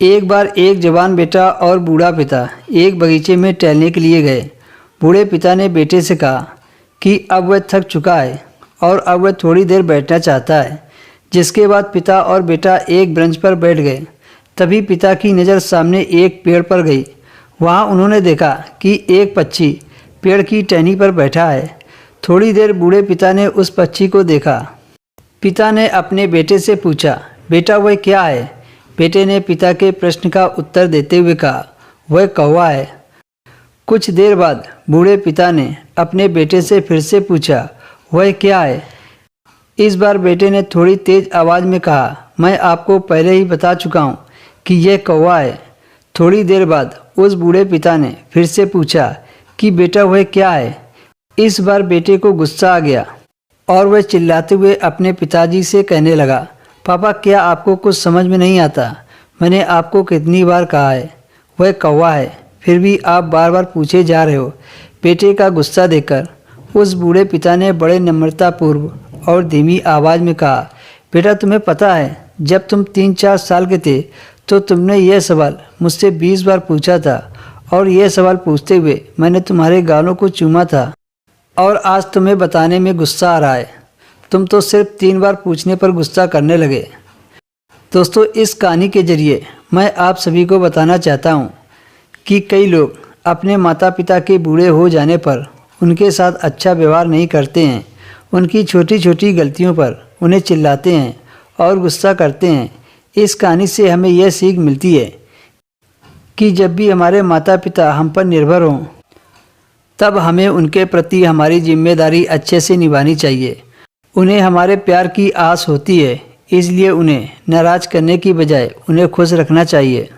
एक बार एक जवान बेटा और बूढ़ा पिता एक बगीचे में टहलने के लिए गए। बूढ़े पिता ने बेटे से कहा कि अब वह थक चुका है और अब वह थोड़ी देर बैठना चाहता है। जिसके बाद पिता और बेटा एक बेंच पर बैठ गए। तभी पिता की नज़र सामने एक पेड़ पर गई। वहाँ उन्होंने देखा कि एक पक्षी पेड़ की टहनी पर बैठा है। थोड़ी देर बूढ़े पिता ने उस पक्षी को देखा। पिता ने अपने बेटे से पूछा, बेटा वह क्या है? बेटे ने पिता के प्रश्न का उत्तर देते हुए कहा, वह कौवा है। कुछ देर बाद बूढ़े पिता ने अपने बेटे से फिर से पूछा, वह क्या है? इस बार बेटे ने थोड़ी तेज आवाज़ में कहा, मैं आपको पहले ही बता चुका हूँ कि यह कौवा है। थोड़ी देर बाद उस बूढ़े पिता ने फिर से पूछा कि बेटा वह क्या है? इस बार बेटे को गुस्सा आ गया और वह चिल्लाते हुए अपने पिताजी से कहने लगा, पापा क्या आपको कुछ समझ में नहीं आता? मैंने आपको कितनी बार कहा है वह कौवा है, फिर भी आप बार बार पूछे जा रहे हो। बेटे का गुस्सा देखकर उस बूढ़े पिता ने बड़े नम्रतापूर्व और धीमी आवाज़ में कहा, बेटा तुम्हें पता है जब तुम 3-4 साल के थे तो तुमने यह सवाल मुझसे 20 बार पूछा था और यह सवाल पूछते हुए मैंने तुम्हारे गालों को चूमा था और आज तुम्हें बताने में गुस्सा आ रहा है। तुम तो सिर्फ 3 बार पूछने पर गुस्सा करने लगे। दोस्तों, इस कहानी के जरिए मैं आप सभी को बताना चाहता हूँ कि कई लोग अपने माता पिता के बूढ़े हो जाने पर उनके साथ अच्छा व्यवहार नहीं करते हैं। उनकी छोटी छोटी गलतियों पर उन्हें चिल्लाते हैं और गुस्सा करते हैं। इस कहानी से हमें यह सीख मिलती है कि जब भी हमारे माता पिता हम पर निर्भर हों तब हमें उनके प्रति हमारी जिम्मेदारी अच्छे से निभानी चाहिए। उन्हें हमारे प्यार की आस होती है, इसलिए उन्हें नाराज़ करने की बजाय उन्हें खुश रखना चाहिए।